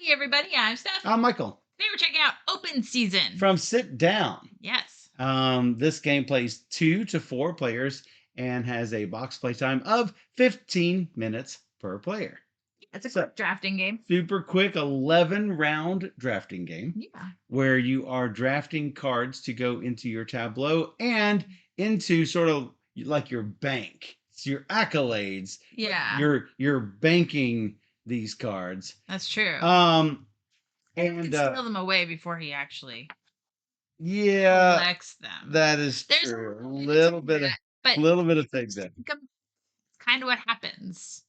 Hey everybody, I'm Steph. I'm Michael Today we're checking out Open Season. from Sit Down. Yes. This game plays 2 to 4 players and has a box play time of 15 minutes per player. It's a So, quick drafting game. super quick 11 round drafting game Yeah. where you are drafting cards to go into your tableau and into sort of like your bank. It's your accolades. Yeah. You're banking these cards. That's true. Um, You can and steal them away before he actually yeah, collects them. that is There's true. A a bit to little bit of that, but little bit of take that. it's kind of what happens.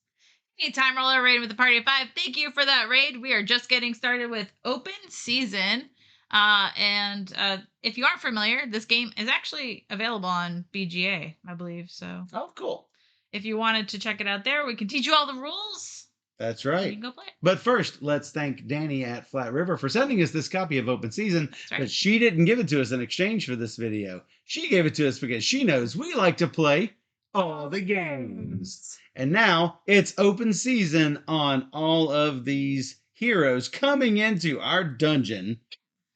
Hey, time roller raid with the party of 5. Thank you for that raid. We are just getting started with Open Season. And if you aren't familiar, this game is actually available on BGA, I believe. So Oh, cool. if you wanted to check it out there, we can teach you all the rules. That's You right. can go play it. But first, let's thank Danny at Flat River for sending us this copy of Open Season. That's right. But she didn't give it to us in exchange for this video. She gave it to us because she knows we like to play all the games. And now it's Open Season on all of these heroes coming into our dungeon.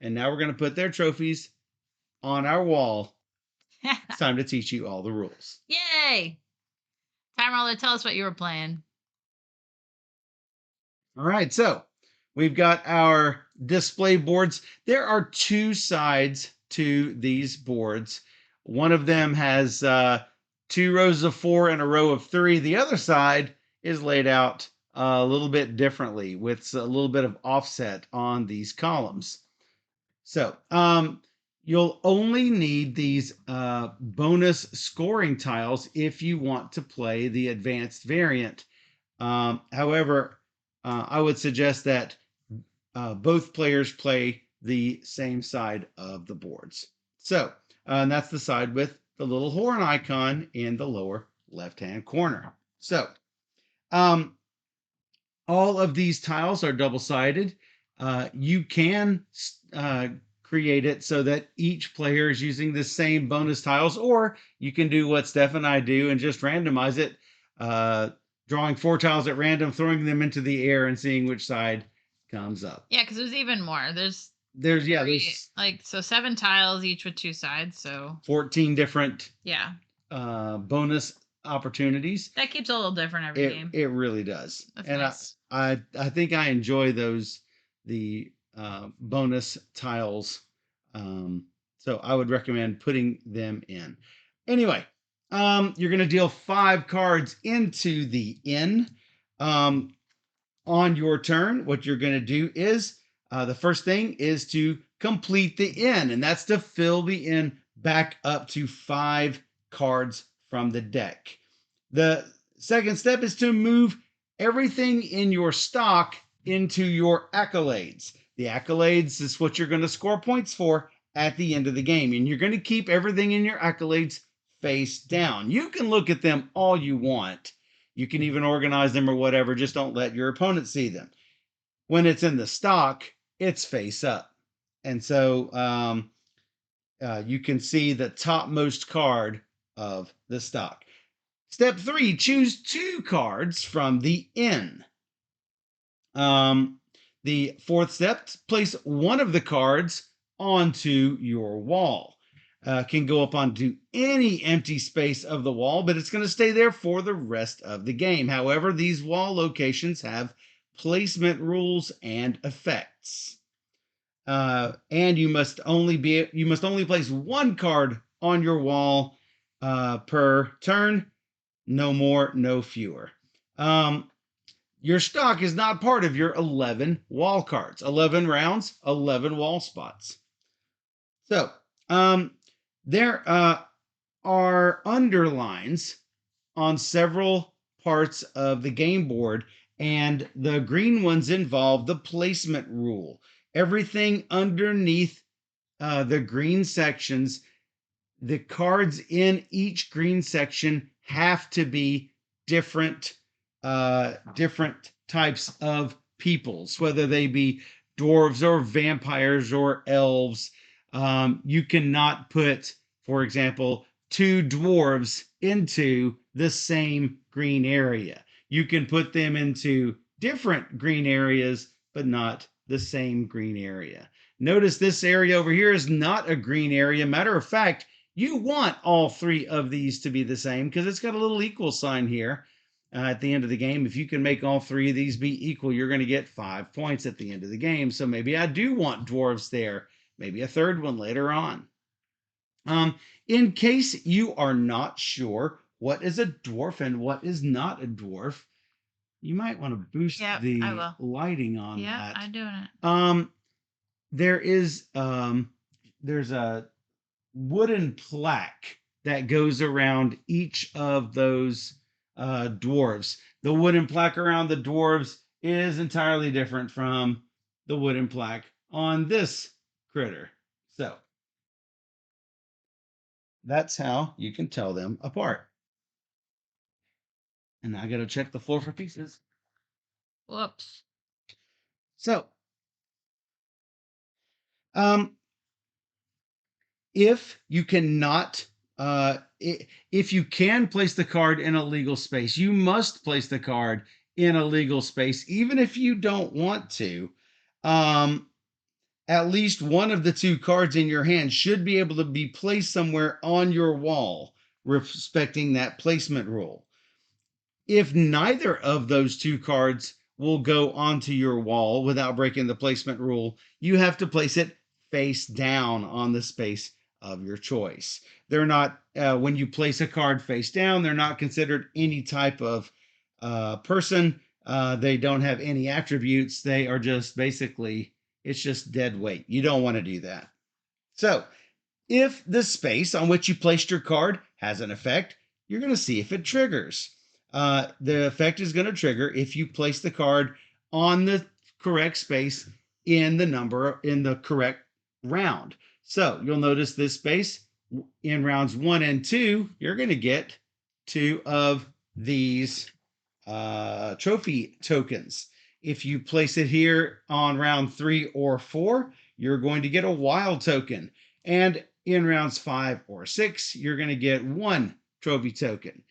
And now we're going to put their trophies on our wall. It's time to teach you all the rules. Yay! Time roller, tell us what you were playing. All right, so we've got our display boards. There are 2 sides to these boards. One of them has 2 rows of 4 and a row of 3. The other side is laid out a little bit differently with a little bit of offset on these columns. So you'll only need these bonus scoring tiles if you want to play the advanced variant. However, I would suggest that both players play the same side of the boards. So, and that's the side with the little horn icon in the lower left-hand corner. So, all of these tiles are double-sided. You can create it so that each player is using the same bonus tiles, or you can do what Steph and I do and just randomize it, drawing 4 tiles at random, throwing them into the air, and seeing which side comes up. Yeah, because there's even more. There's like 7 tiles, each with 2 sides. So 14 different bonus opportunities. That keeps it a little different every game. It really does. That's and nice. I think I enjoy the bonus tiles. So I would recommend putting them in. Anyway, you're going to deal 5 cards into the inn. On your turn, what you're going to do is the first thing is to complete the inn, and that's to fill the inn back up to 5 cards from the deck. The second step is to move everything in your stock into your accolades. The accolades is what you're going to score points for at the end of the game, and you're going to keep everything in your accolades face down. You can look at them all you want. You can even organize them or whatever, just don't let your opponent see them. When it's in the stock, it's face up. And so you can see the topmost card of the stock. Step 3, choose 2 cards from the inn. The fourth step, place one of the cards onto your wall. Can go up onto any empty space of the wall, but it's going to stay there for the rest of the game. However, these wall locations have placement rules and effects. And you must only place 1 card on your wall per turn. No more, no fewer. Your stock is not part of your 11 wall cards. 11 rounds, 11 wall spots. So, there are underlines on several parts of the game board, and the green ones involve the placement rule. Everything underneath the green sections, the cards in each green section have to be different types of peoples, whether they be dwarves or vampires or elves. You cannot put, for example, 2 dwarves into the same green area. You can put them into different green areas, but not the same green area. Notice this area over here is not a green area. Matter of fact, you want all three of these to be the same because it's got a little equal sign here at the end of the game. If you can make all three of these be equal, you're going to get 5 points at the end of the game. So maybe I do want dwarves there, maybe a third one later on. In case you are not sure what is a dwarf and what is not a dwarf, you might want to boost Yep, I the will. lighting on Yep, that. I'm doing it. There is there's a wooden plaque that goes around each of those dwarves. The wooden plaque around the dwarves is entirely different from the wooden plaque on this critter. So that's how you can tell them apart. And I got to check the floor for pieces. Whoops. So, um, if you cannot, if you can place the card in a legal space, you must place the card in a legal space, even if you don't want to. Um, at least one of the two cards in your hand should be able to be placed somewhere on your wall, respecting that placement rule. If neither of those two cards will go onto your wall without breaking the placement rule, you have to place it face down on the space of your choice. They're not, when you place a card face down, they're not considered any type of person. They don't have any attributes. They are just basically, it's just dead weight. You don't want to do that. So if the space on which you placed your card has an effect, you're going to see if it triggers. The effect is going to trigger if you place the card on the correct space in the correct round. So you'll notice this space in rounds 1 and 2, you're going to get 2 of these trophy tokens. If you place it here on round 3 or 4, you're going to get a wild token. And in rounds 5 or 6, you're going to get 1 trophy token.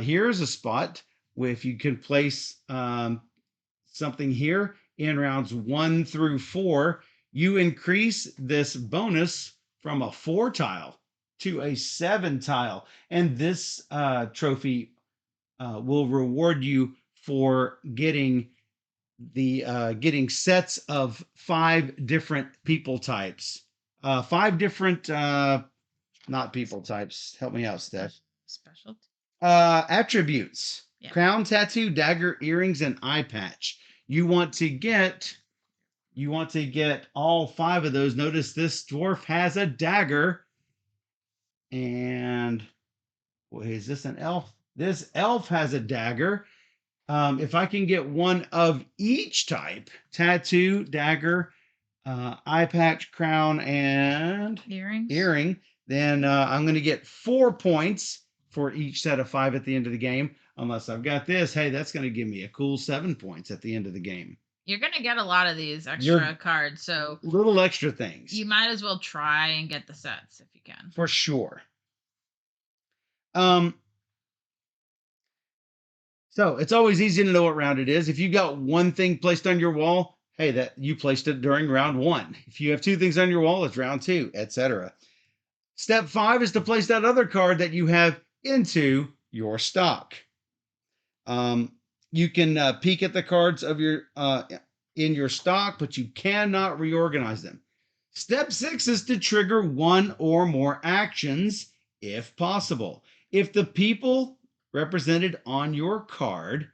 Here's a spot where if you can place something here in rounds 1 through 4, you increase this bonus from a 4 tile to a 7 tile. And this trophy will reward you for getting getting sets of 5 different people types, 5 different not people types. Help me out, Steph. Special. Attributes: Yeah. crown, tattoo, dagger, earrings, and eye patch. You want to get all 5 of those. Notice this dwarf has a dagger, and well, is this an elf? This elf has a dagger. If I can get 1 of each type, tattoo, dagger, eye patch, crown, and earring, then I'm going to get 4 points for each set of 5 at the end of the game. Unless I've got this, hey, that's going to give me a cool 7 points at the end of the game. You're going to get a lot of these extra cards, so little extra things. You might as well try and get the sets if you can. For sure. So it's always easy to know what round it is. If you got 1 thing placed on your wall, hey, that you placed it during round 1. If you have 2 things on your wall, it's round 2, etc. Step 5 is to place that other card that you have into your stock. You can peek at the cards of your in your stock, but you cannot reorganize them. Step 6 is to trigger 1 or more actions if possible. If the people represented on your card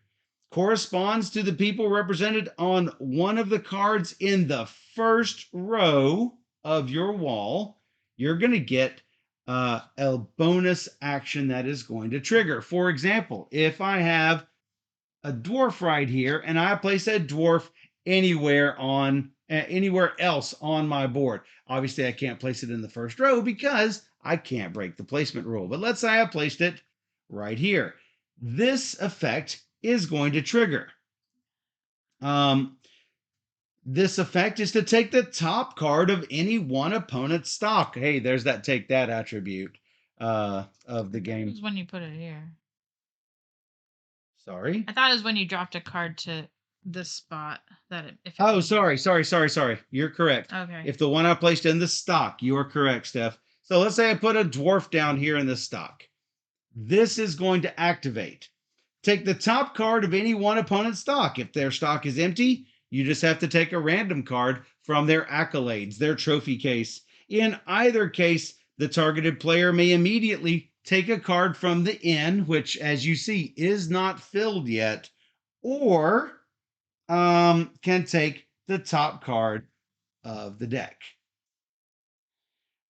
corresponds to the people represented on one of the cards in the first row of your wall, you're going to get a bonus action that is going to trigger. For example, if I have a dwarf right here and I place a dwarf anywhere else on my board, obviously I can't place it in the first row because I can't break the placement rule. But let's say I placed it right here. This effect is going to trigger. This effect is to take the top card of any one opponent's stock. Hey, there's that take that attribute of the game. It was when you put it here. Sorry? I thought it was when you dropped a card to this spot that if it's Oh, in here. sorry. You're correct. Okay. If the one I placed in the stock, you are correct, Steph. So let's say I put a dwarf down here in the stock. This is going to activate. Take the top card of any one opponent's stock. If their stock is empty, you just have to take a random card from their accolades, their trophy case. In either case, the targeted player may immediately take a card from the inn, which, as you see, is not filled yet, or can take the top card of the deck.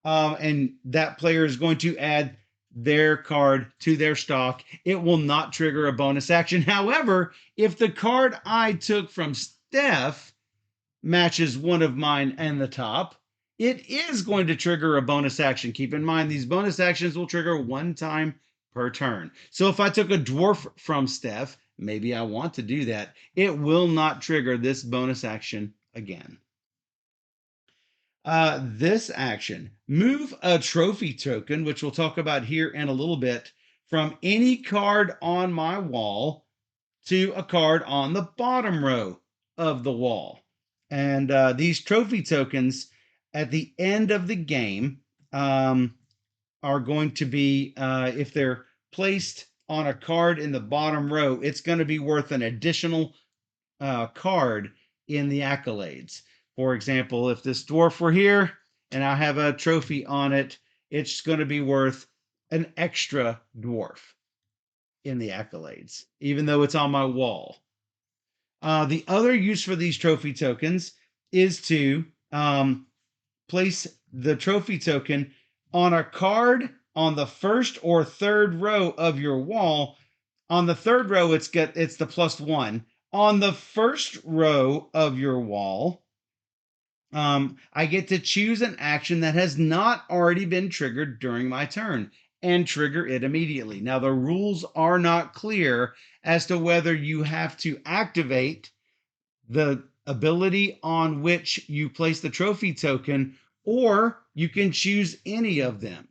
And that player is going to add their card to their stock. It will not trigger a bonus action. However, if the card I took from Steph matches one of mine and the top, it is going to trigger a bonus action. Keep in mind, these bonus actions will trigger one time per turn. So if I took a dwarf from Steph, maybe I want to do that, it will not trigger this bonus action again. This action, move a trophy token, which we'll talk about here in a little bit, from any card on my wall to a card on the bottom row of the wall. And these trophy tokens at the end of the game are going to be, if they're placed on a card in the bottom row, it's going to be worth an additional card in the accolades. For example, if this dwarf were here and I have a trophy on it, it's going to be worth an extra dwarf in the accolades, even though it's on my wall. The other use for these trophy tokens is to place the trophy token on a card on the first or third row of your wall. On the third row, it's the +1. On the first row of your wall, I get to choose an action that has not already been triggered during my turn and trigger it immediately. Now, the rules are not clear as to whether you have to activate the ability on which you place the trophy token, or you can choose any of them.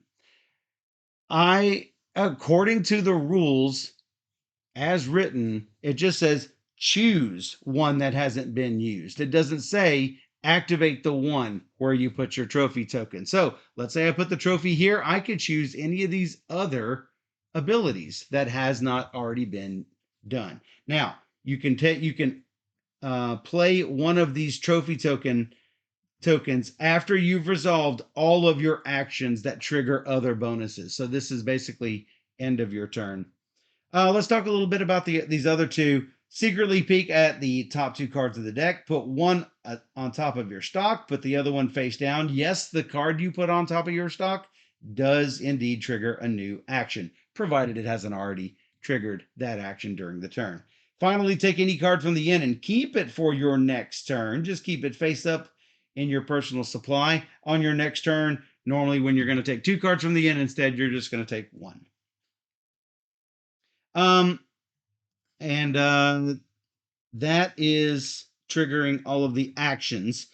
According to the rules as written, it just says choose one that hasn't been used. It doesn't say activate the one where you put your trophy token. So let's say I put the trophy here. I could choose any of these other abilities that has not already been done. Now you can play one of these trophy tokens after you've resolved all of your actions that trigger other bonuses. So this is basically end of your turn. Let's talk a little bit about these other two. Secretly peek at the top two cards of the deck. Put one on top of your stock. Put the other one face down. Yes, the card you put on top of your stock does indeed trigger a new action, provided it hasn't already triggered that action during the turn. Finally, take any card from the inn and keep it for your next turn. Just keep it face up in your personal supply. On your next turn, normally when you're going to take two cards from the inn, instead you're just going to take one. And that is triggering all of the actions.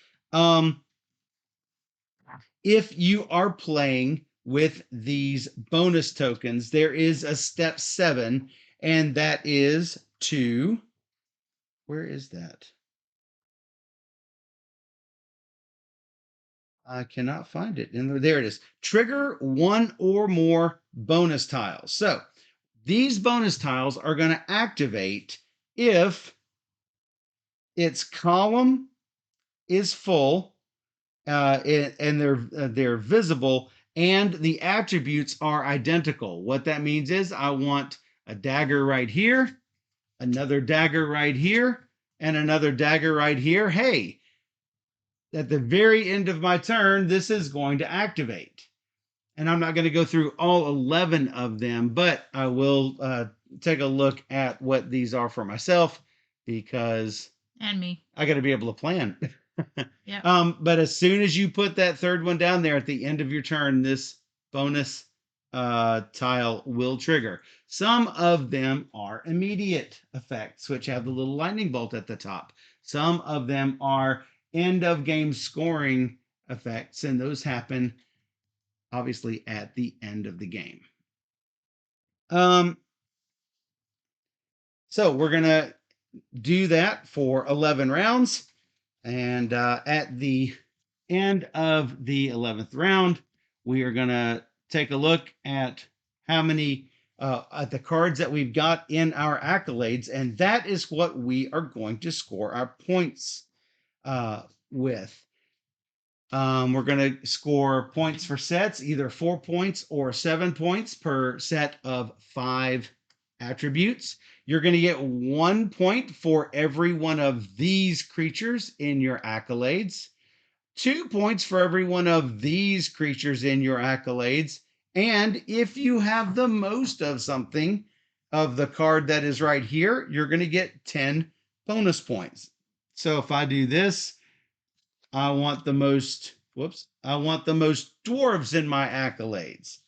If you are playing with these bonus tokens, there is a step 7, and that is to, where is that? I cannot find it. And there it is. Trigger one or more bonus tiles. So these bonus tiles are going to activate if its column is full, and they're visible, and the attributes are identical. What that means is I want a dagger right here, another dagger right here, and another dagger right here. Hey, at the very end of my turn, this is going to activate. And I'm not going to go through all 11 of them, but I will take a look at what these are for myself, because And me. I got to be able to plan. Yeah. But as soon as you put that third one down there at the end of your turn, this bonus tile will trigger. Some of them are immediate effects, which have the little lightning bolt at the top. Some of them are end of game scoring effects, and those happen obviously at the end of the game. So we're gonna do that for 11 rounds. And at the end of the 11th round, we are going to take a look at how many at the cards that we've got in our accolades, and that is what we are going to score our points with. We're going to score points for sets, either 4 points or 7 points per set of 5 attributes. You're going to get 1 point for every one of these creatures in your accolades, 2 points for every one of these creatures in your accolades. And if you have the most of something of the card that is right here, you're going to get 10 bonus points. So if I do this, I want the most, I want the most dwarves in my accolades.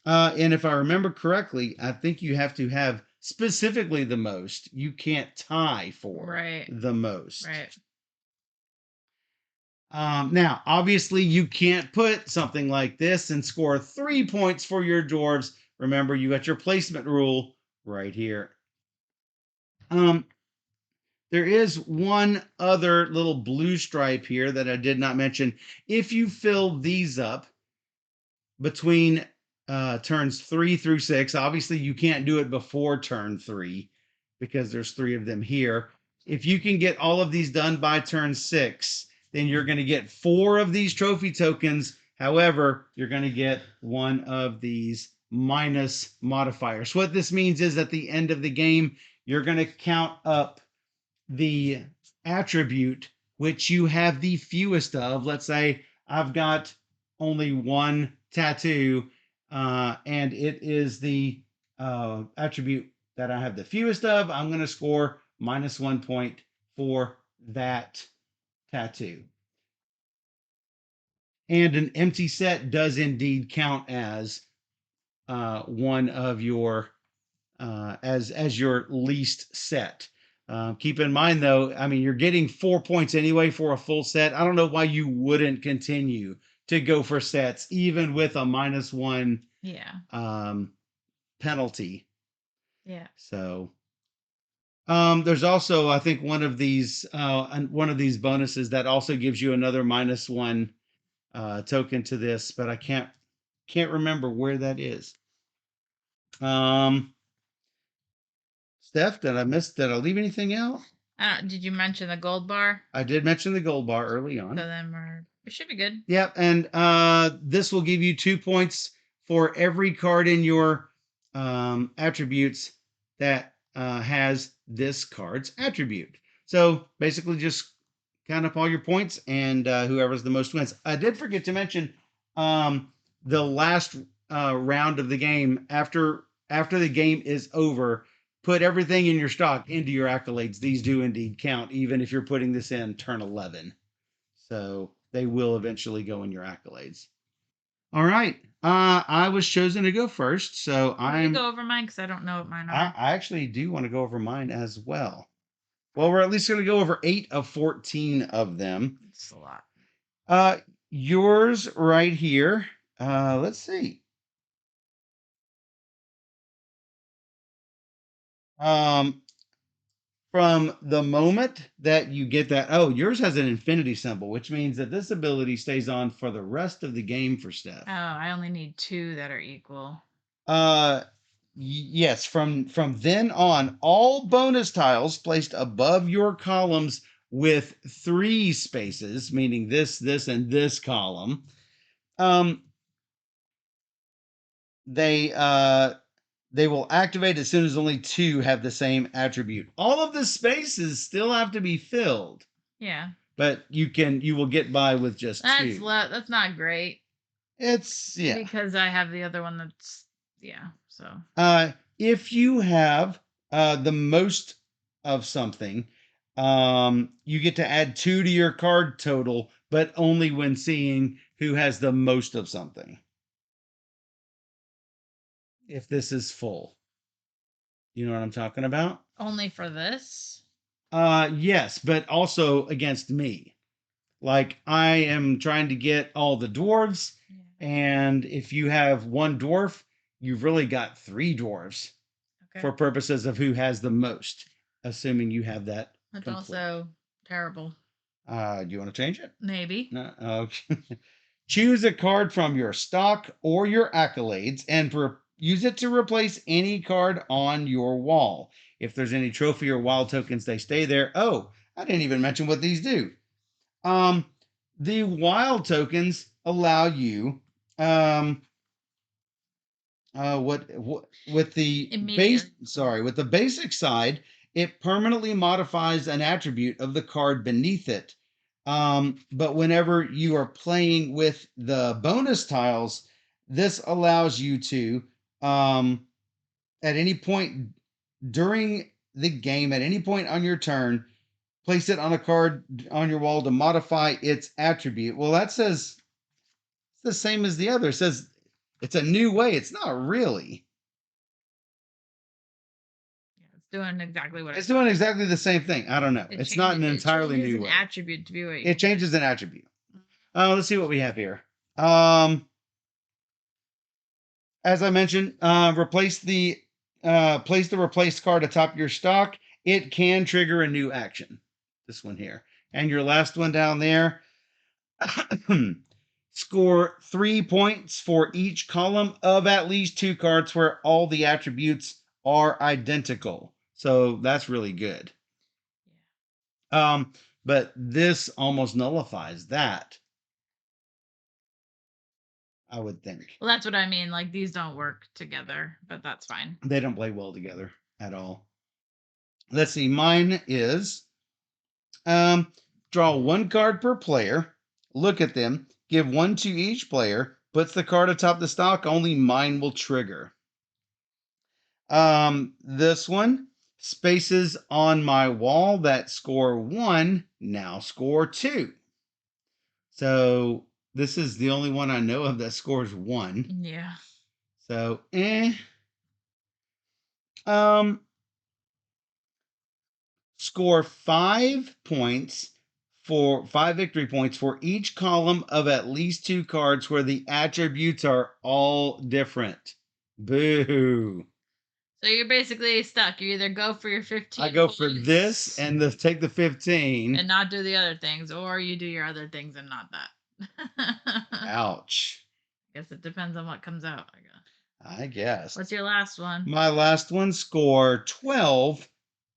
And if I remember correctly, I think you have to have specifically the most. You can't tie for the most. Right. Now, obviously, you can't put something like this and score 3 points for your dwarves. Remember, you got your placement rule right here. There is one other little blue stripe here that I did not mention. If you fill these up between turns 3 through 6, obviously you can't do it before turn 3 because there's 3 of them here. If you can get all of these done by turn 6, then you're going to get 4 of these trophy tokens. However, you're going to get 1 of these minus modifiers. What this means is at the end of the game, you're going to count up the attribute which you have the fewest of. Let's say I've got only 1 tattoo, and it is the attribute that I have the fewest of. I'm going to score -1 point for that tattoo. And an empty set does indeed count as one of your as your least set. Keep in mind, though, I mean, you're getting 4 points anyway for a full set. I don't know why you wouldn't continue to go for sets, even with a -1 penalty. Yeah. So there's also, I think, one of these bonuses that also gives you another -1 token to this, but I can't remember where that is. Steph, did I leave anything out? Did you mention the gold bar? I did mention the gold bar early on. So then we should be good. Yep, and this will give you 2 points for every card in your attributes that has this card's attribute. So basically just count up all your points, and whoever's the most wins. I did forget to mention the last round of the game, after the game is over, put everything in your stock into your accolades. These do indeed count, even if you're putting this in turn 11. So they will eventually go in your accolades. All right. I was chosen to go first, so I'm go over mine because I don't know what mine are. I actually do want to go over mine as well. Well, we're at least going to go over 8 of 14 of them. It's a lot. Yours right here. Let's see. From the moment that you get that, oh, yours has an infinity symbol, which means that this ability stays on for the rest of the game for Steph. Oh, I only need 2 that are equal. Yes, from then on, all bonus tiles placed above your columns with 3 spaces, meaning this, and this column, they will activate as soon as only 2 have the same attribute. All of the spaces still have to be filled. Yeah. But you will get by with just 2. That's not great. It's because I have the other one that's so. If you have the most of something, you get to add 2 to your card total, but only when seeing who has the most of something. If this is full. You know what I'm talking about? Only for this? Yes, but also against me. Like, I am trying to get all the dwarves, and if you have 1 dwarf, you've really got 3 dwarves for purposes of who has the most. assuming you have that That's complete. also terrible. Do you want to change it? Maybe. No. Okay. Choose a card from your stock or your accolades and use it to replace any card on your wall. If there's any trophy or wild tokens, they stay there. Oh, I didn't even mention what these do. Um, the wild tokens allow you what with the base Immediately. sorry with the basic side, it permanently modifies an attribute of the card beneath it. But whenever you are playing with the bonus tiles, this allows you to at any point during the game, at any point on your turn, place it on a card on your wall to modify its attribute. Well, that says it's the same as the other. It says it's a new way. It's not really. Yeah, it's doing exactly what It's it doing says. exactly the same thing. I don't know. It It's not changes. an It entirely changes new an way. attribute to be what It you want. changes an attribute. Let's see what we have here. Um, as I mentioned, place the replaced card atop your stock. It can trigger a new action. This one here, and your last one down there. Score 3 points for each column of at least two cards where all the attributes are identical. So that's really good. But this almost nullifies that, I would think. Well, that's what I mean. Like these don't work together, but that's fine. They don't play well together at all. Let's see. Mine is um, draw one card per player, look at them, give one to each player, puts the card atop the stock, only mine will trigger. This one, spaces on my wall that score 1 now score 2. So this is the only one I know of that scores 1. Yeah. So, um, score 5 points for 5 victory points for each column of at least two cards where the attributes are all different. Boo. So you're basically stuck. You either go for your 15 I go points for this and take the 15. and not do the other things, or you do your other things and not that. Ouch. Guess it depends on what comes out, I guess. I guess. What's your last one? My last one score 12.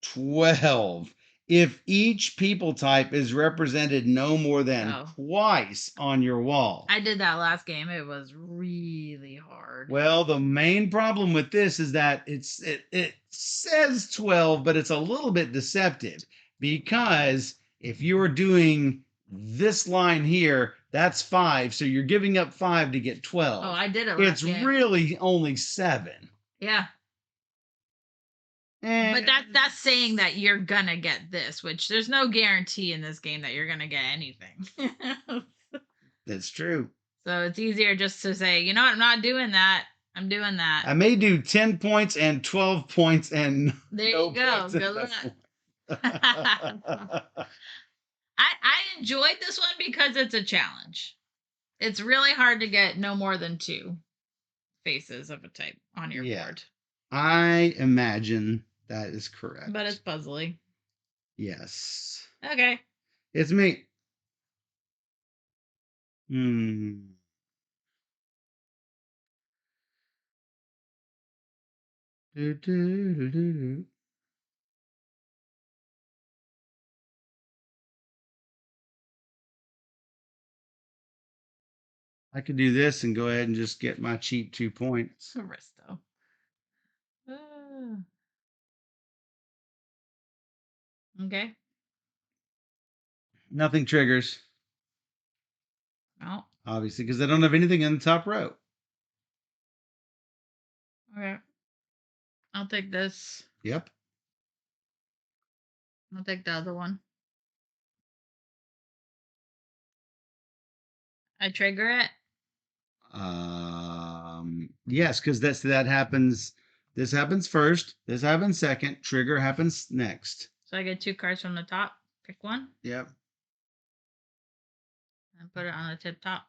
12. If each people type is represented no more than twice on your wall. I did that last game. It was really hard. Well, the main problem with this is that it says 12, but it's a little bit deceptive because if you're doing this line here, that's 5, so you're giving up 5 to get 12. Oh, I did it It's last game. really only 7. Yeah. But that's saying that you're gonna get this, which there's no guarantee in this game that you're gonna get anything. That's true. So it's easier just to say, you know what, I'm not doing that. I'm doing that. I may do 10 points and 12 points and there you go. Good luck. I enjoyed this one because it's a challenge. It's really hard to get no more than 2 faces of a type on your board. I imagine that is correct. But it's puzzly. Yes. Okay. It's me. I could do this and go ahead and just get my cheap 2 points. Aristo. Okay. Nothing triggers. No. Obviously, because I don't have anything in the top row. Okay. I'll take this. Yep. I'll take the other one. I trigger it. Yes, because that happens. This happens first. This happens second. Trigger happens next. So I get 2 cards from the top. Pick one. Yep. And put it on the tip top.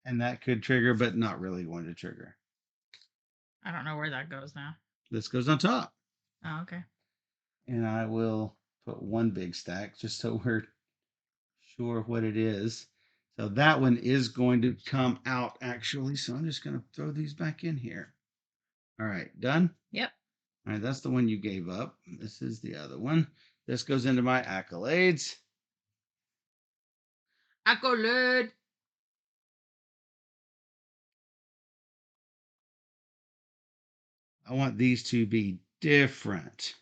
And that could trigger, but not really going to trigger. I don't know where that goes now. This goes on top. Oh, okay. And I will put one big stack just so we're sure of what it is. So that one is going to come out actually. So I'm just going to throw these back in here. All right, done? Yep. All right, that's the one you gave up. This is the other one. This goes into my accolades. Accolade. I want these to be different.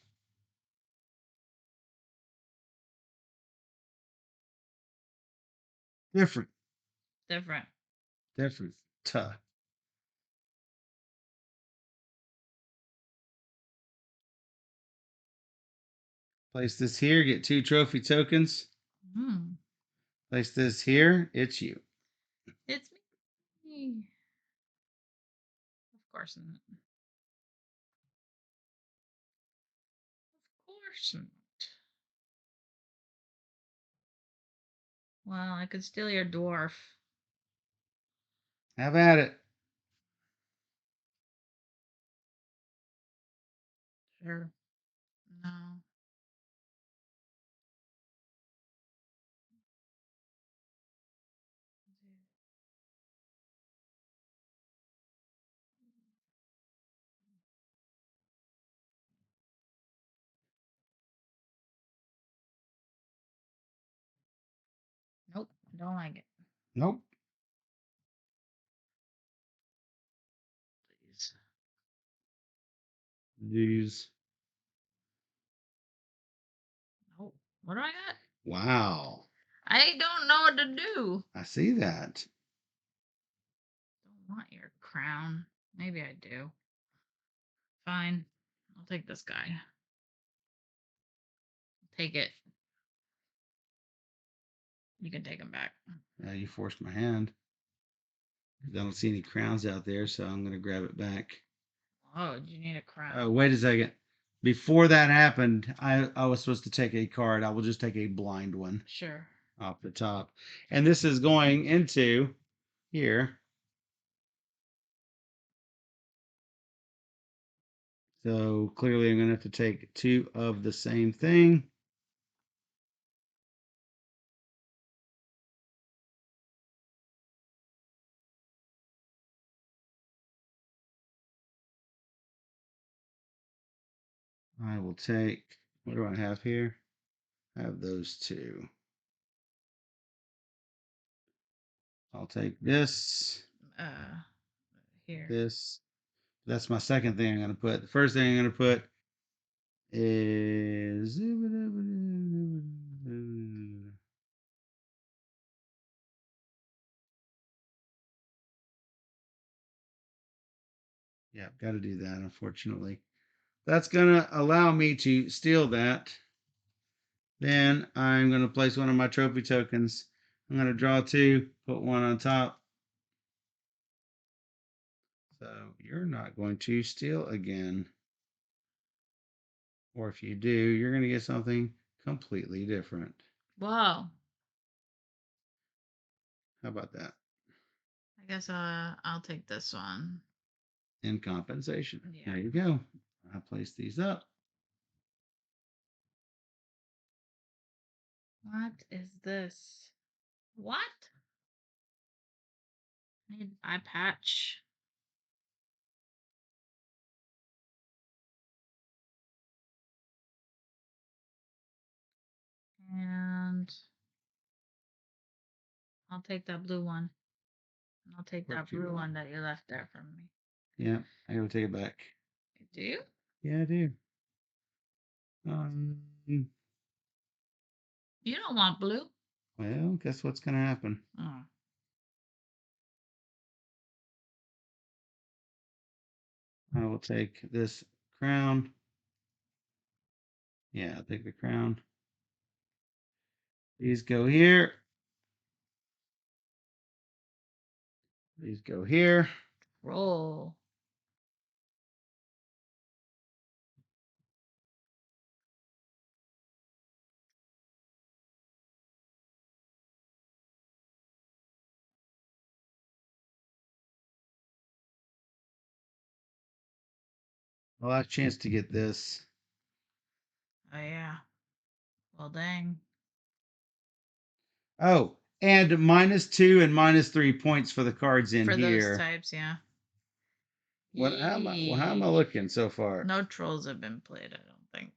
Different. Different. Different. Tuh. Place this here, get 2 trophy tokens. Hmm. Place this here, it's you. It's me. Of course not. Of course not. Well, I could steal your dwarf. Have at it. Sure. No. Nope. Don't like it. Nope. Please. These. Nope. What do I got? Wow. I don't know what to do. I see that. Don't want your crown. Maybe I do. Fine. I'll take this guy. Take it. You can take him back. Yeah, you forced my hand. I don't see any crowns out there, so I'm going to grab it back. Oh, do you need a crown? Oh, wait a second. Before that happened, I was supposed to take a card. I will just take a blind one Sure. off the top. And this is going into here. So clearly I'm going to have to take 2 of the same thing. I will take, what do I have here? I have those 2. I'll take this, Uh, here. this. That's my second thing I'm going to put. The first thing I'm going to put is yeah, got to do that, unfortunately. That's going to allow me to steal that. Then I'm going to place one of my trophy tokens. I'm going to draw 2, put 1 on top. So you're not going to steal again. Or if you do, you're going to get something completely different. Whoa. How about that? I guess I'll take this one. In compensation. Yeah. There you go. I place these up. What is this? What? I need eye patch. And I'll take that blue one. And I'll take that blue one that you left there from me. Yeah, I gotta take it back. Do you? Yeah, I do. Um, You don't want blue. well, guess what's gonna happen? Oh. I will take this crown. Yeah, I'll take the crown. These go here. These go here. Roll. Well, I have a chance to get this. Oh yeah. Well, dang. Oh, and -2 and -3 points for the cards in For those here. types, yeah. What? How am I Yeesh. looking so far? No trolls have been played, I don't think.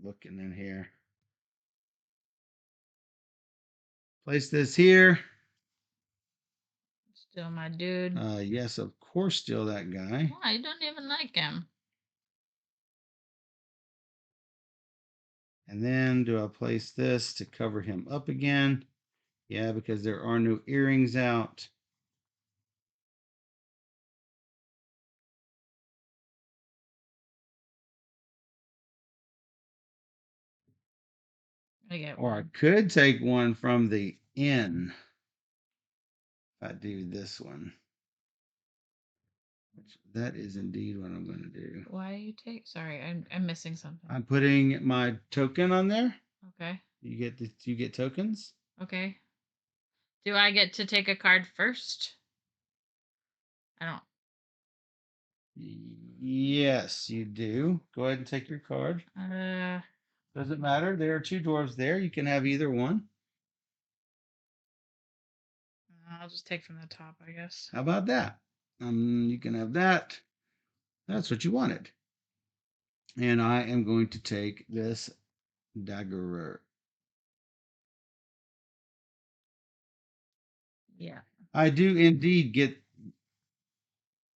Looking in here. Place this here. Still my dude. Yes, of course, still that guy. Why? You don't even like him. And then do I place this to cover him up again? Yeah, because there are no earrings out. I get Or I one. could take one from the inn. If I do this one. Which that is indeed what I'm going to do. Why you take? Sorry, I'm missing something. I'm putting my token on there. Okay. You get tokens. Okay. Do I get to take a card first? I don't. Yes, you do. Go ahead and take your card. Doesn't matter. There are two dwarves there. You can have either one. I'll just take from the top, I guess. How about that? You can have that. That's what you wanted. And I am going to take this daggerer. Yeah. I do indeed get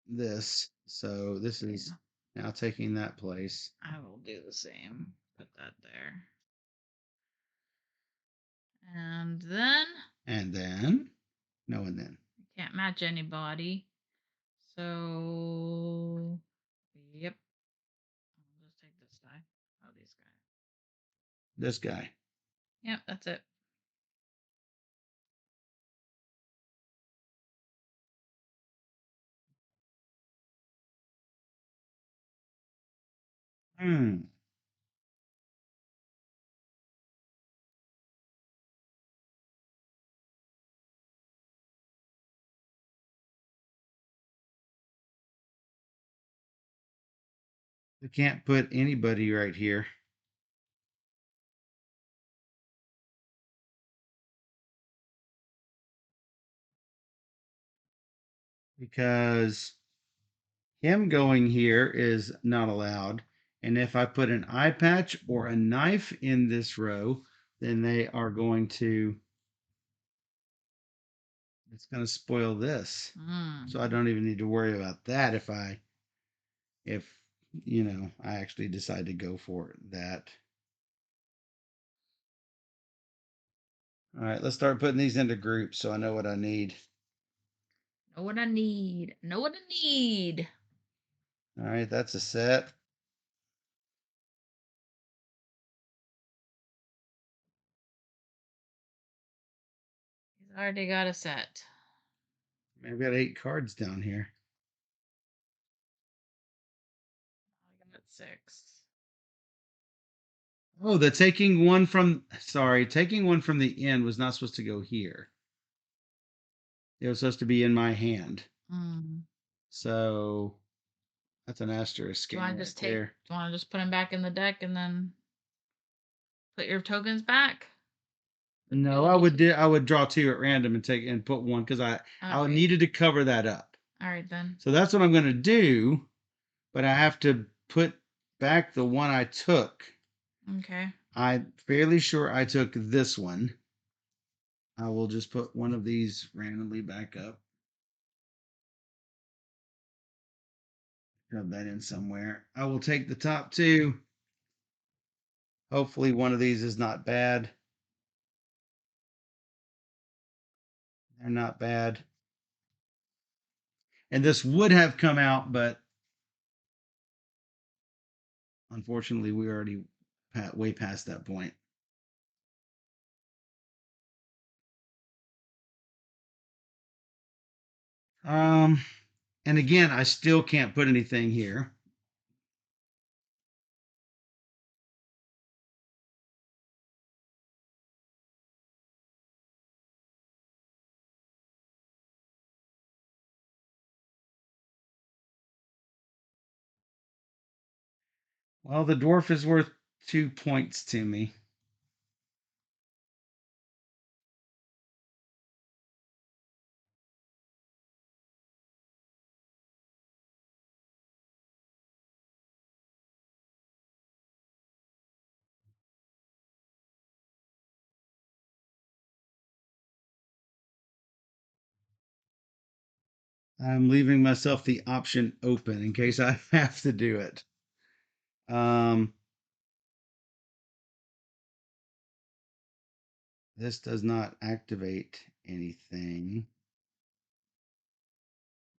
this. So this is now taking that place. I will do the same. Put that there. And then And then, no, and then I can't match anybody. So, yep. I'll just take this guy. Oh, these guys. this guy. Yep, that's it. Hmm. I can't put anybody right here. Because him going here is not allowed. And if I put an eye patch or a knife in this row, then they are going to, it's going to spoil this. So I don't even need to worry about that if, I actually decide to go for that. All right, let's start putting these into groups so I know what I need. Know what I need. Know what I need. All right, that's a set. He's already got a set. I've got 8 cards down here. I got 6. Oh, taking one from the end was not supposed to go here. It was supposed to be in my hand. Mm. So that's an asterisk Do I right just there. Do you want to just put them back in the deck and then put your tokens back? No, I would draw 2 at random and take and put one because I right. needed to cover that up. All right then. So that's what I'm going to do, but I have to put back the one I took. Okay. I'm fairly sure I took this one. I will just put one of these randomly back up. Rub that in somewhere. I will take the top 2. Hopefully one of these is not bad. They're not bad. And this would have come out, but unfortunately we already way past that point. And again, I still can't put anything here. Well, the dwarf is worth 2 points to me. I'm leaving myself the option open in case I have to do it. Um, this does not activate anything.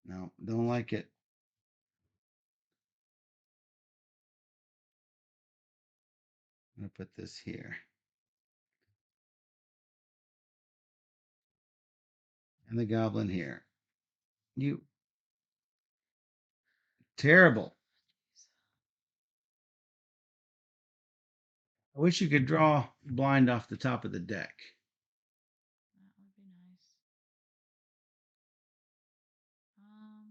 No, don't like it. I'm gonna put this here. And the goblin here. You terrible. I wish you could draw blind off the top of the deck. That would be nice. Well,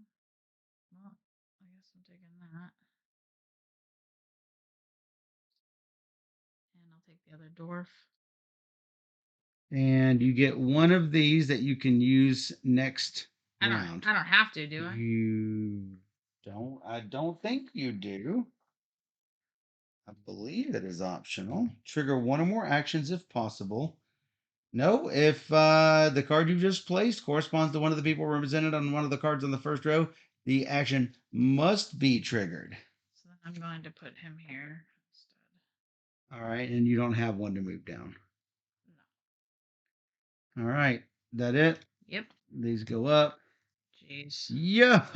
I guess I'm taking that. And I'll take the other dwarf. And you get one of these that you can use next round. I don't have to, do I? You don't. I don't think you do. I believe it is optional. Trigger one or more actions if possible. No, if the card you've just placed corresponds to one of the people represented on one of the cards on the first row, the action must be triggered. So then I'm going to put him here instead. All right, and you don't have one to move down. No. All right, that it? Yep. These go up. Jeez. Yuck!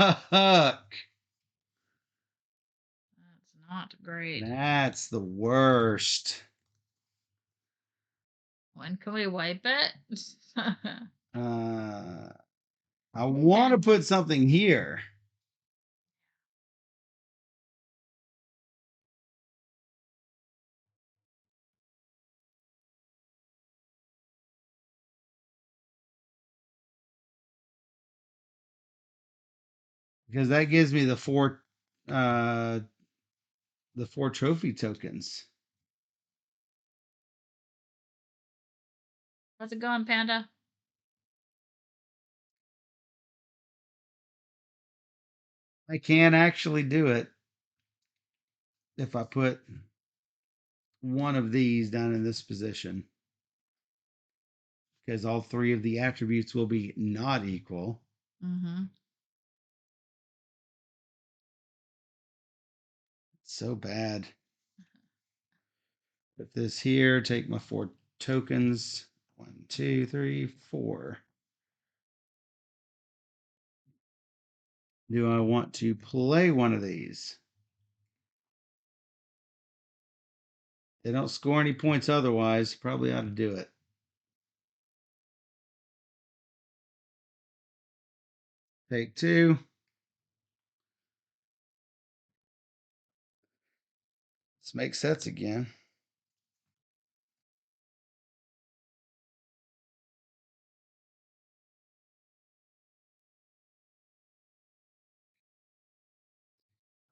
That's not great. That's the worst. When can we wipe it? I want to put something here. Because that gives me uh the 4 trophy tokens. How's it going, Panda? I can actually do it if I put one of these down in this position. Because all three of the attributes will be not equal. Mm-hmm. So bad. Put this here, take my 4 tokens. 1, 2, 3, 4. Do I want to play one of these? They don't score any points otherwise. Probably ought to do it. Take 2. Let's make sets again.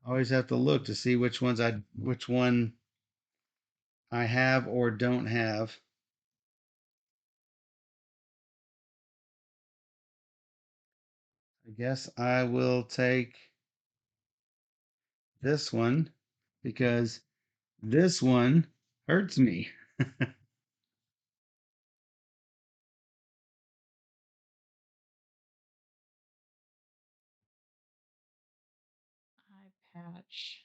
Always have to look to see which one I have or don't have. I guess I will take this one because this one hurts me. Eye patch.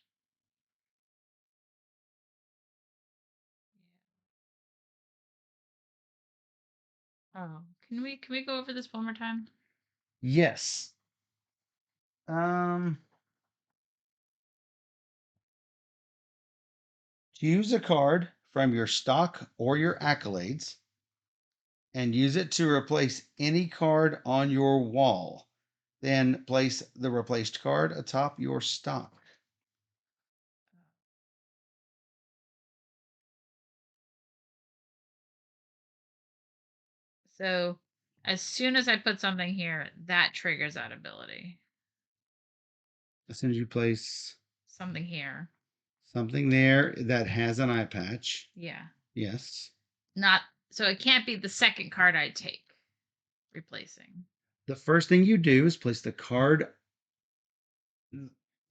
Yeah. Oh, can we go over this one more time? Yes. Um, choose a card from your stock or your accolades and use it to replace any card on your wall. Then place the replaced card atop your stock. So as soon as I put something here, that triggers that ability. As soon as you place Something here. Something there that has an eye patch. Yeah. Yes. Not so it can't be the second card I take. Replacing. The first thing you do is place the card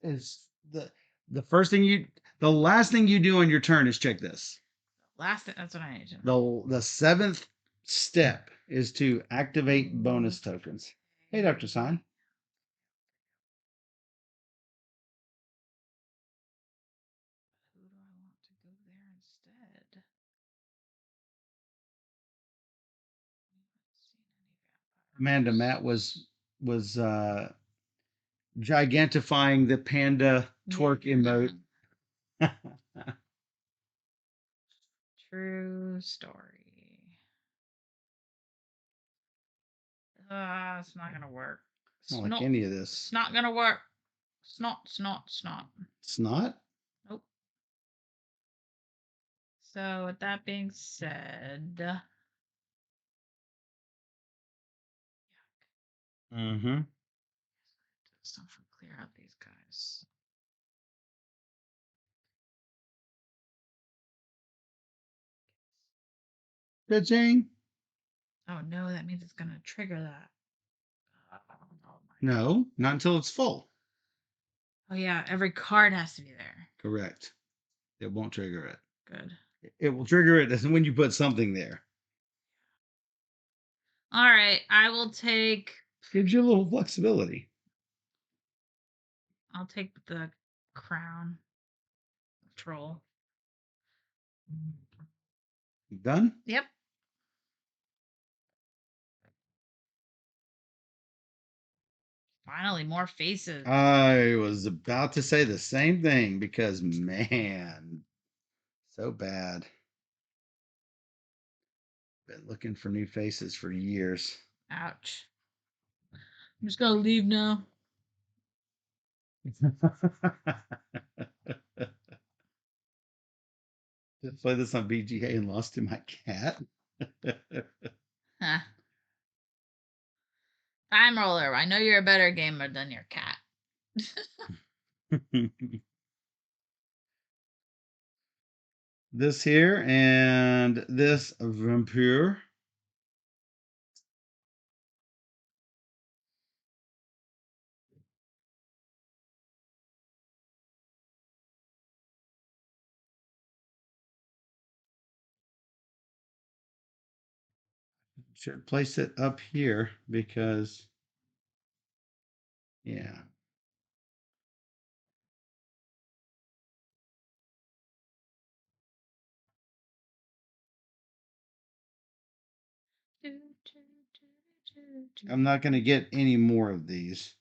is the first thing you the last thing you do on your turn is check this. Last thing, that's what I need to know. The seventh step is to activate bonus tokens. Hey, Dr. Sign. Who do I want to go there instead? We haven't seen any Amanda, vampires. Matt was gigantifying the panda twerk emote. True story. It's not gonna work. I don't like any of this. It's not gonna work. Snot. It's not? Nope. So with that being said, Mm-hmm. stuff will clear out these guys. Ka-ching. Oh no, that means it's gonna trigger that. Oh, No, not until it's full. oh yeah, every card has to be there. Correct. It won't trigger it. Good. It will trigger it when you put something there. All right, I will take. Gives you a little flexibility. I'll take the crown troll. You done? Yep. Finally, more faces. I was about to say the same thing because, man, so bad. Been looking for new faces for years. Ouch. I'm just gonna leave now. Just play this on BGA and lost to my cat. Huh. Time roller. I know you're a better gamer than your cat. This here and this vampire. Should place it up here because, yeah. I'm not going to get any more of these.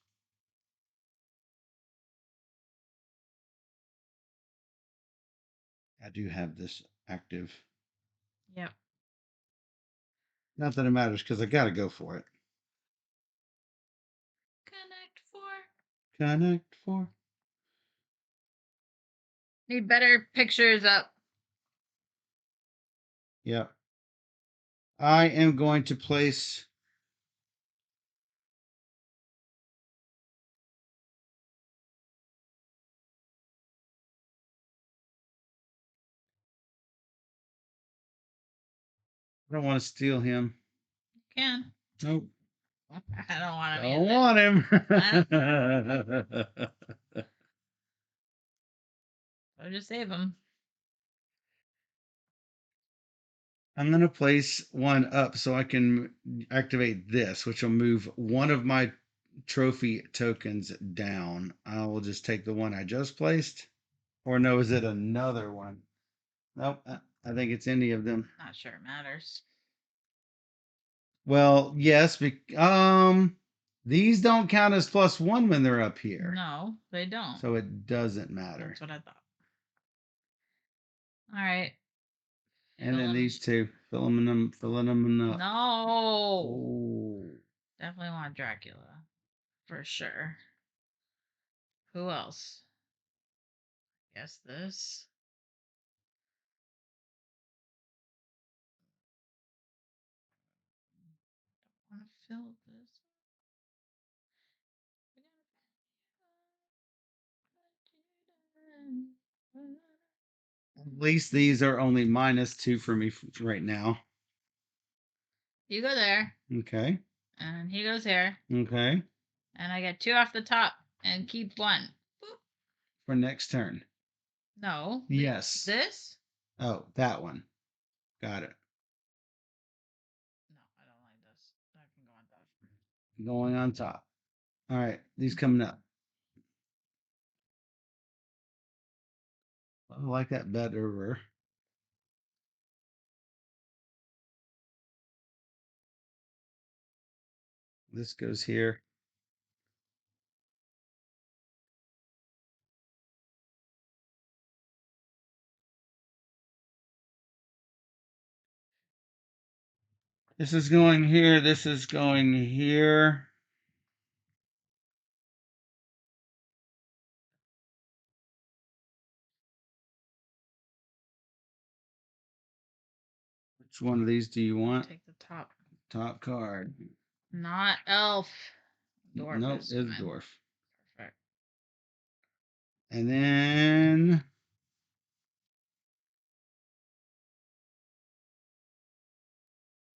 I do have this active. Yep. Not that it matters because I got to go for it. Connect 4. Connect 4. Need better pictures up. Yep. I am going to place. I don't want to steal him. You can. Nope. I don't want to. Don't want him. So just save him. I'm going to place one up so I can activate this, which will move one of my trophy tokens down. I will just take the one I just placed. Or no, is it another one? Nope. I think it's any of them. Not sure it matters. Well, yes. These don't count as +1 when they're up here. No, they don't. So it doesn't matter. That's what I thought. All right. And then these two, filling them up. No. Oh. Definitely want Dracula. For sure. Who else? Guess this. Want to fill this. At least these are only -2 for me right now. You go there, Okay. and he goes here, Okay. and I get 2 off the top and keep 1. Boop. For next turn. No. Yes. This? Oh, that one. Got it. No, I don't like this. That can go on top. Going on top. All right. These coming up. I like that better. This goes here. This is going here. This is going here. Which one of these do you want? Take the top. Top card. Not elf. Dwarf Nope, is it's fine. dwarf. Perfect. And then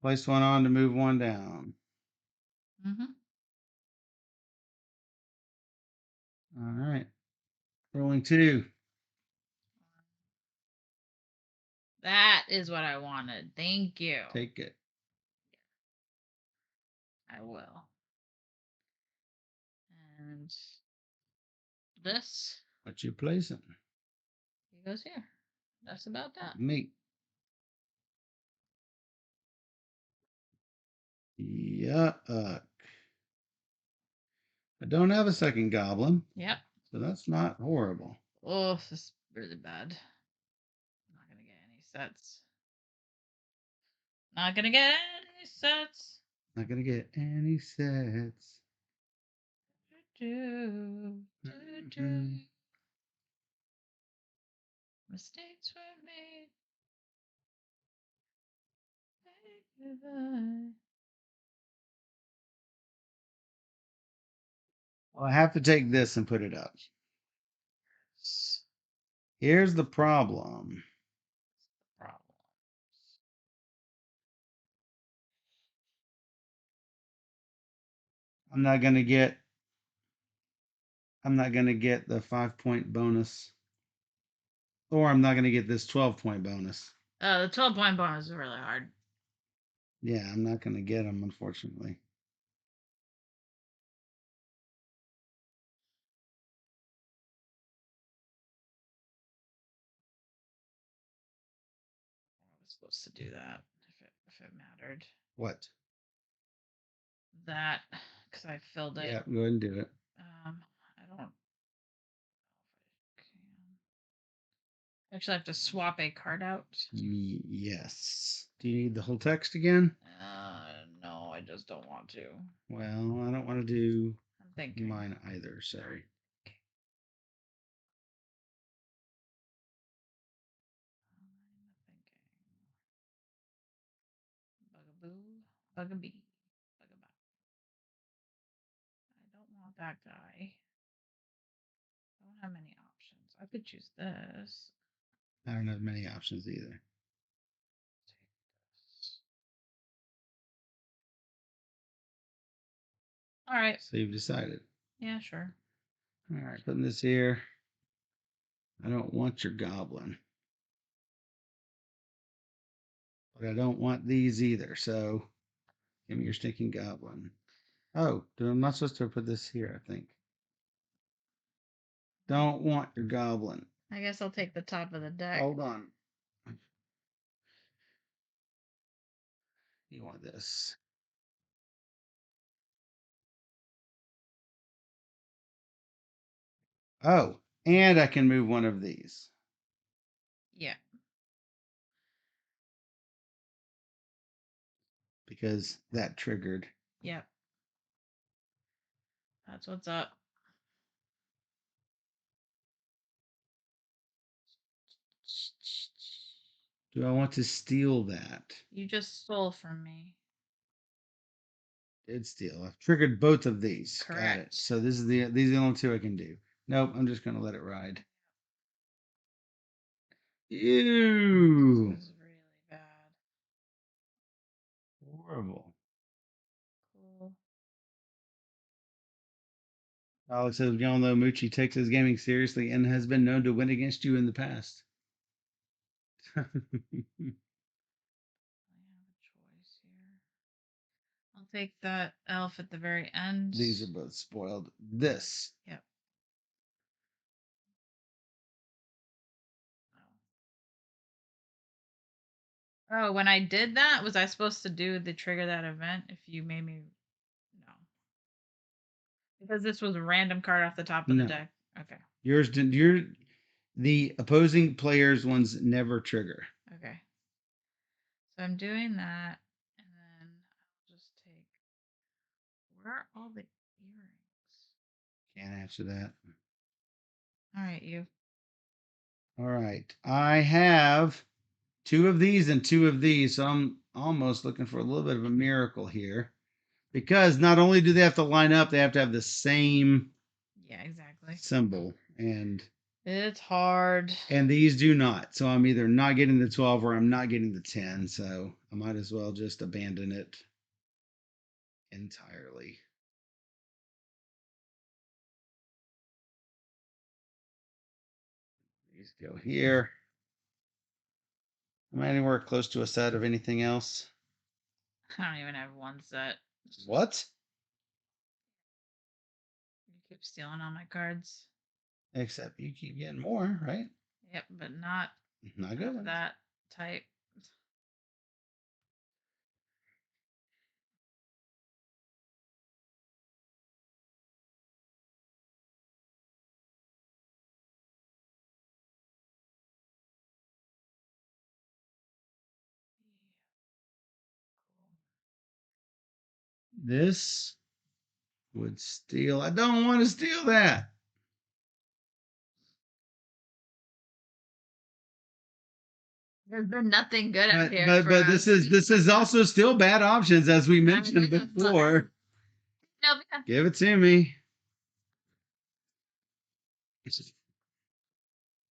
place one on to move one down. Mm-hmm. All right. Rolling 2. That is what I wanted. Thank you. Take it. I will. And this, What you placing? he goes here. That's about that. Me. Yuck. I don't have a second goblin, Yep. so that's not horrible. Oh, this is really bad. Not gonna get any sets. Not gonna get any sets. Not gonna get any sets. Do, do, do. Mistakes were made. Well, I have to take this and put it up. Here's the problem. Problems. I'm not gonna get the 5-point bonus. Or I'm not gonna get this 12-point bonus. The 12-point bonus is really hard. Yeah, I'm not gonna get them, unfortunately. I was supposed to do that if it mattered. What? That because I filled it. Yeah, go ahead and do it. I don't know if I can. Actually, I have to swap a card out. Yes. Do you need the whole text again? No, I just don't want to. Well, I don't want to do I'm thinking. mine either. Sorry. Bugaboo, bugabee, bugaboo. I don't want that guy. I don't have many options. I could choose this. I don't have many options either. Take this. All right. So you've decided. Yeah, sure. All right, putting this here. I don't want your goblin. But I don't want these either. So give me your stinking goblin. Oh, I'm not supposed to put this here, I think. Don't want your goblin. I guess I'll take the top of the deck. Hold on. You want this. Oh, and I can move one of these. Yeah. Because that triggered. Yep. That's what's up. Do I want to steal that? You just stole from me. Did steal. I've triggered both of these. Got it. Correct. So these are the only two I can do. Nope, I'm just gonna let it ride. Ew. This is really bad. Horrible. Cool. Alex says, y'all know Moochie takes his gaming seriously and has been known to win against you in the past. I have a choice here. I'll take that elf at the very end. These are both spoiled. This. Yep. Oh, when I did that, was I supposed to do the trigger that event if you made me? No. Because this was a random card off the top of the No. deck. Okay. Yours did the opposing players ones never trigger. Okay. So I'm doing that, and then I'll just take. Where are all the earrings? Can't answer that. All right, you. All right. I have two of these and two of these. So I'm almost looking for a little bit of a miracle here. Because not only do they have to line up, they have to have the same Yeah, exactly. symbol. It's hard. And these do not. So I'm either not getting the 12 or I'm not getting the 10. So I might as well just abandon it entirely. These go here. Am I anywhere close to a set of anything else? I don't even have one set. What? You keep stealing all my cards. Except you keep getting more, right? Yep, but not Not good of ones. that type. This would steal. I don't want to steal that. There's been nothing good out But here but for but us. this is also still bad options as we mentioned know, but before. no, yeah. Give it to me.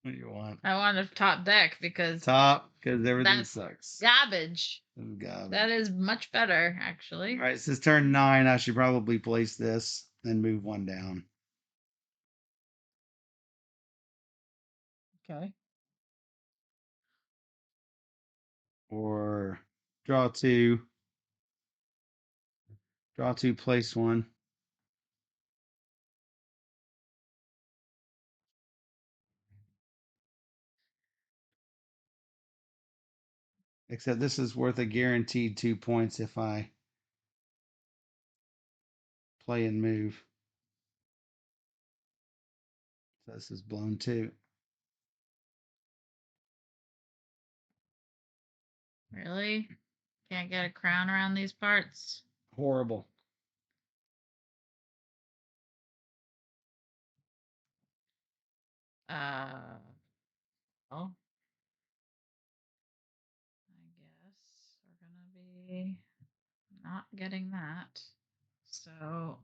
What do you want? I want a top deck because Top, because everything that's sucks. garbage. This is garbage. That is much better, actually. All right, this is turn 9. I should probably place this and move one down. Okay. Or draw two. Draw two, place one. Except this is worth a guaranteed 2 points if I play and move. So this is blown too. Really? Can't get a crown around these parts? Horrible. Well, I guess we're gonna be not getting that. So,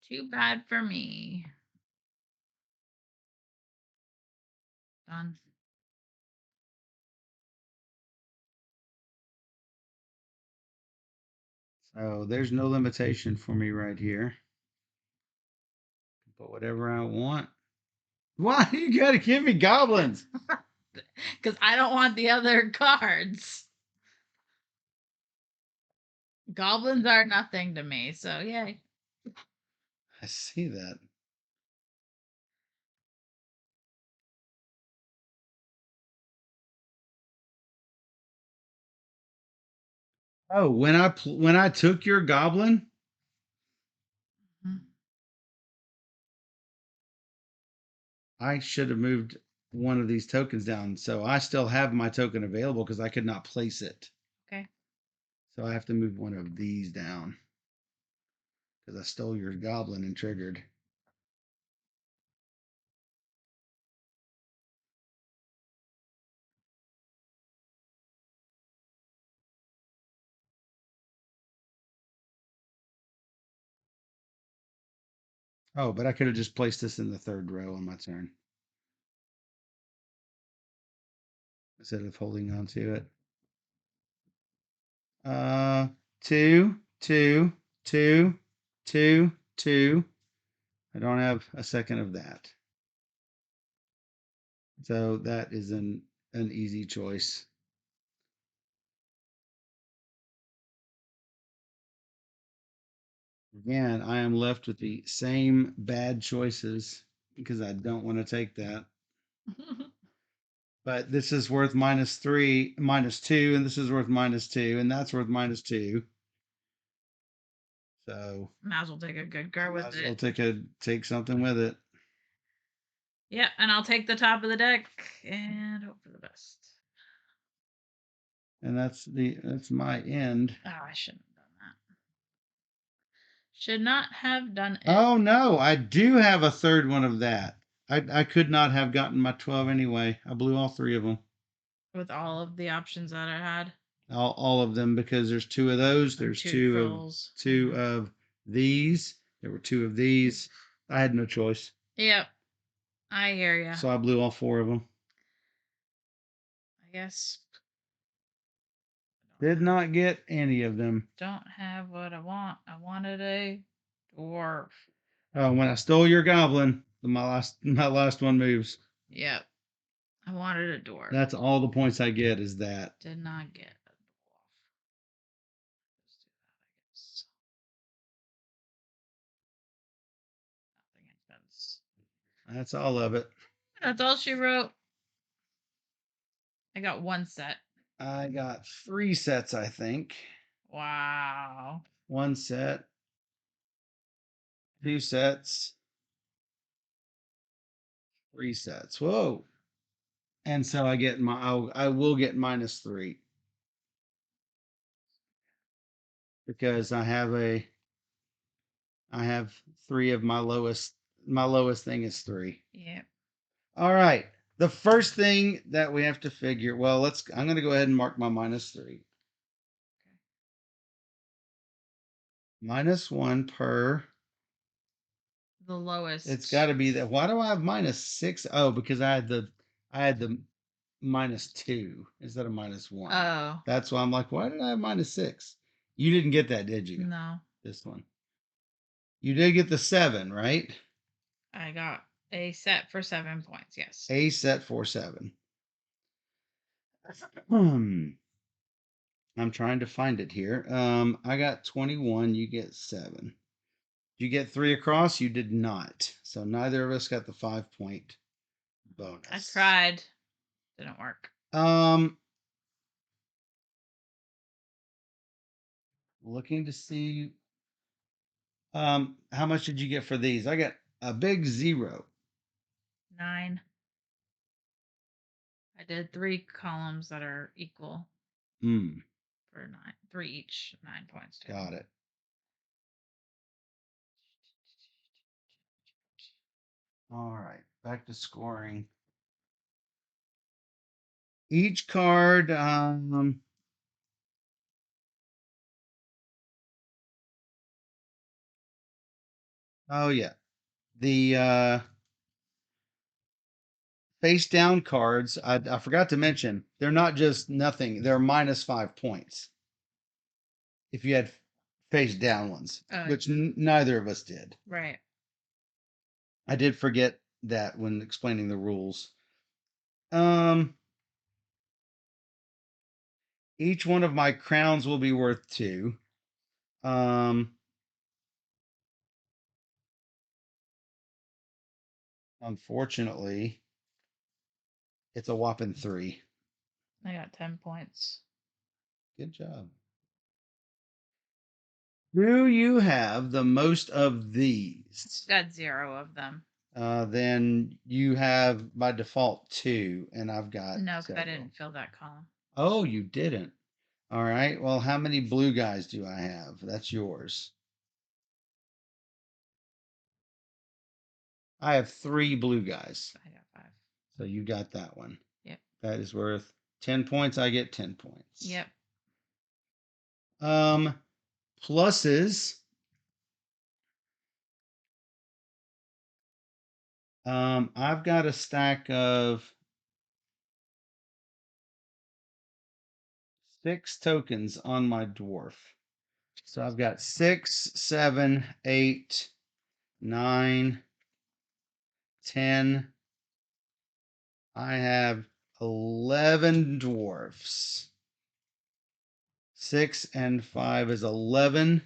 too bad for me. Done. So there's no limitation for me right here. But whatever I want. Why you gotta give me goblins? Because I don't want the other cards. Goblins are nothing to me, so yay. I see that. Oh, when I took your goblin, Mhm. I should have moved one of these tokens down. So I still have my token available because I could not place it. Okay. So I have to move one of these down because I stole your goblin and triggered. Oh, but I could have just placed this in the third row on my turn. instead of holding on to it. Two, two, two, two, two. I don't have a second of that. So that is an easy choice. Again, I am left with the same bad choices because I don't want to take that. But this is worth -3, -2, and this is worth -2, and that's worth -2. So Might as well take a good I card might with as well it. take something with it. Yeah, and I'll take the top of the deck and hope for the best. And that's my end. Oh, I shouldn't have done that. Should not have done it. Oh no, I do have a third one of that. I could not have gotten my 12 anyway. I blew all three of them. With all of the options that I had. All of them because there's two of those. There's Two trolls. two of these. There were two of these. I had no choice. Yep. I hear ya. So I blew all four of them. I guess. Did not get any of them. Don't have what I want. I wanted a dwarf. Oh, when I stole your goblin, my last one moves. Yep. I wanted a dwarf. That's all the points I get is that. Did not get a dwarf. Let's do that, I guess. Nothing intense. That's all of it. That's all she wrote. I got one set. I got 3 sets, I think. Wow. 1 set, 2 sets, 3 sets. Whoa. And so I will get -3 because I have 3 of my lowest thing is 3. Yep. All right. The first thing that we have to figure, well, I'm going to go ahead and mark my -3. -1 per. The lowest. It's got to be that. Why do I have -6? Oh, because I had the -2 instead of -1. Oh. That's why I'm like, why did I have -6? You didn't get that, did you? No. This one. You did get the 7, right? I got a set for 7 points. Yes. A set for 7. I'm trying to find it here. I got 21. You get 7. Did you get 3 across? You did not. So neither of us got the 5-point bonus. I tried. Didn't work. Looking to see how much did you get for these? I got a big 0. 9. I did 3 columns that are equal Hmm. for 9. 3 each. 9 points. Total. Got it. All right, back to scoring. Each card, oh yeah, the face down cards. I forgot to mention they're not just nothing. They're -5 points. If you had face down ones, which neither of us did. Right. I did forget that when explaining the rules. Each one of my crowns will be worth 2. Unfortunately, it's a whopping 3. I got 10 points. Good job. Do you have the most of these? Got 0 of them. Then you have by default 2, and I've got No, because I several. didn't fill that column. Oh, you didn't. All right. Well, how many blue guys do I have? That's yours. I have 3 blue guys. I got 5. So you got that one. Yep. That is worth 10 points. I get 10 points. Yep. Pluses. I've got a stack of 6 tokens on my dwarf. So I've got 6, 7, 8, 9, 10. I have 11 dwarfs. 6 and 5 is 11.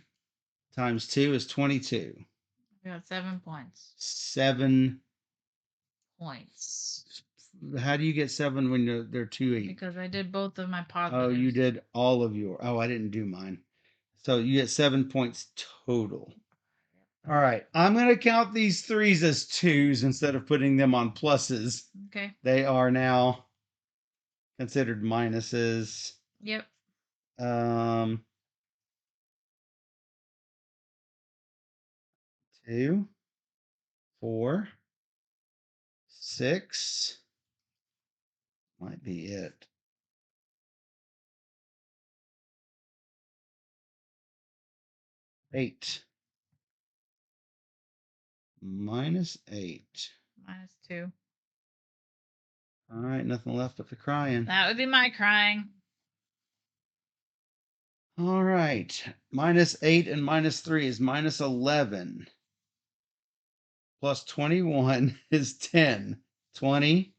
Times 2 is 22. I got 7 points. 7 Points. How do you get 7 when they're 2 each? Because I did both of my Oh, positives. you did all of your. Oh, I didn't do mine. So you get 7 points total. All right. I'm going to count these 3s as 2s instead of putting them on pluses. Okay. They are now considered minuses. Yep. 2, 4, 6. Might be it. 8. -8. -2. All right, nothing left but the crying. That would be my crying. All right, -8 and -3 is -11. Plus 21 is 10. 20,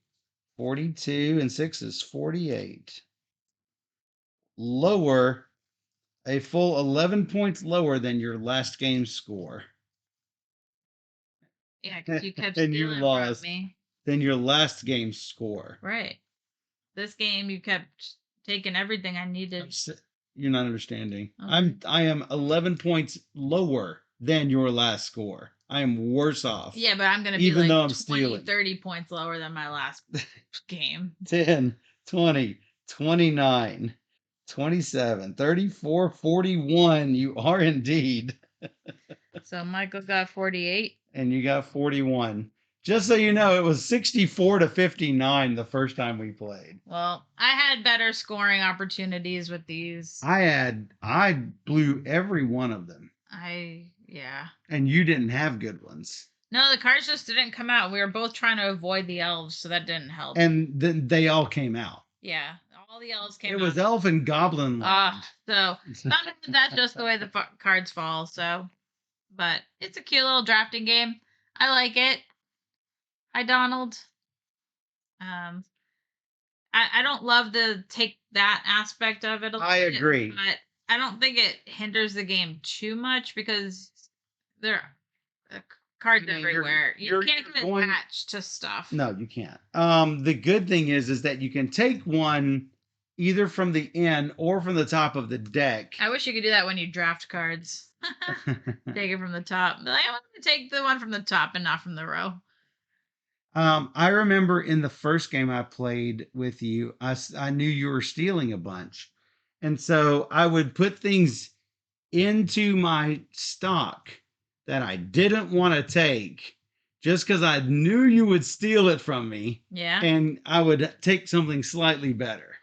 42, and 6 is 48. Lower, a full 11 points lower than your last game score. Yeah, because you kept And you stealing from lost me. than your last game score. Right. This game, you kept taking everything I needed. You're not understanding. Okay. I am 11 points lower than your last score. I am worse off. Yeah, but I'm going to be even like though I'm 20, stealing. 30 points lower than my last game. 10, 20, 29, 27, 34, 41. You are indeed. So Michael got 48. And you got 41. Just so you know, it was 64 to 59 the first time we played. Well, I had better scoring opportunities with these. I blew every one of them. Yeah. And you didn't have good ones. No, the cards just didn't come out. We were both trying to avoid the elves, so that didn't help. And then they all came out. Yeah, all the elves came out. It was elf and goblin land. So that's just the way the cards fall. So, but it's a cute little drafting game. I like it. Hi, Donald. I don't love the take that aspect of it. I agree. But I don't think it hinders the game too much because there are cards everywhere. You can't get attached to stuff. No, you can't. The good thing is that you can take one either from the end or from the top of the deck. I wish you could do that when you draft cards. Take it from the top. Like, I want to take the one from the top and not from the row. I remember in the first game I played with you, I knew you were stealing a bunch. And so I would put things into my stock that I didn't want to take just because I knew you would steal it from me. Yeah. And I would take something slightly better.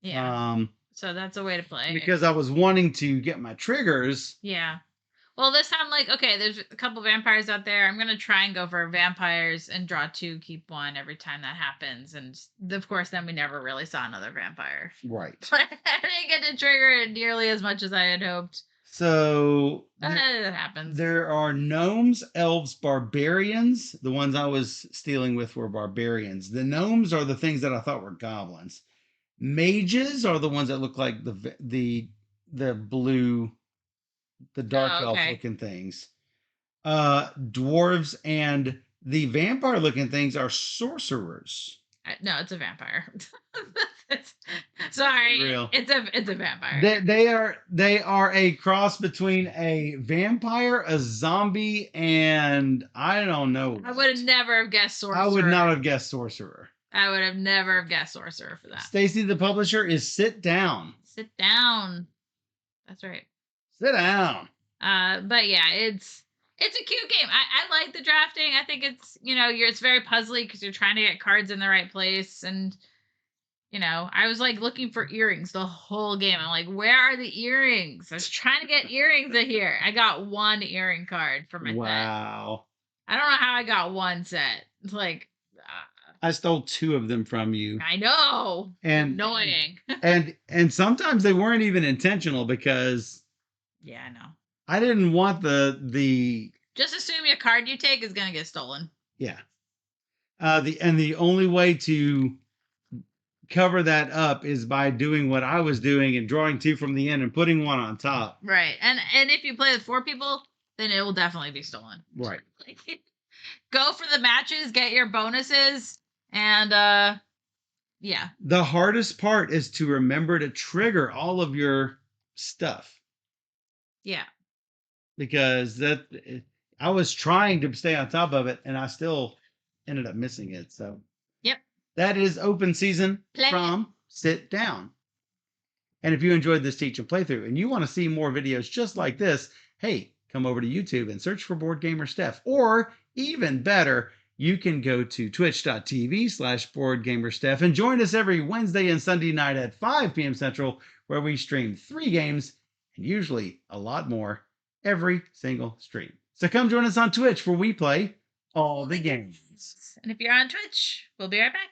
Yeah. So that's a way to play. Because I was wanting to get my triggers. Yeah. Well, this time, like, okay, there's a couple vampires out there. I'm going to try and go for vampires and draw 2, keep 1 every time that happens. And of course, then we never really saw another vampire. Right. But I didn't get to trigger it nearly as much as I had hoped. So it happens. There are gnomes, elves, barbarians. The ones I was stealing with were barbarians. The gnomes are the things that I thought were goblins. Mages are the ones that look like the blue, the dark elf looking things. Dwarves and the vampire looking things are sorcerers. No, it's a vampire. Sorry, Real. It's a vampire. They are a cross between a vampire, a zombie, and I don't know. I would have never have guessed sorcerer. I would not have guessed sorcerer. I would have never have guessed sorcerer for that. Stacy, the publisher, is sit down. Sit down. That's right. Sit down. But yeah, it's a cute game. I like the drafting. I think it's it's very puzzly because you're trying to get cards in the right place, and I was like looking for earrings the whole game. I'm like, where are the earrings? I was trying to get earrings in here. I got 1 earring card for my set. Wow. I don't know how I got 1 set. It's like I stole 2 of them from you. I know. And Annoying. and sometimes they weren't even intentional because Yeah, I know. I didn't want the Just assume your card you take is gonna get stolen. yeah. The only way to cover that up is by doing what I was doing and drawing 2 from the end and putting 1 on top. Right. And if you play with 4 people, then it will definitely be stolen. Right. Like, go for the matches, get your bonuses, and yeah. The hardest part is to remember to trigger all of your stuff Yeah. because I was trying to stay on top of it and I still ended up missing it. So Yep. that is open season Play it. from Sit Down. And if you enjoyed this teach and playthrough and you want to see more videos just like this, hey, come over to YouTube and search for Board Gamer Steph. Or even better, you can go to twitch.tv/BoardGamerSteph and join us every Wednesday and Sunday night at 5 p.m. Central, where we stream 3 games and usually a lot more every single stream. So come join us on Twitch where we play all the games. And if you're on Twitch, we'll be right back.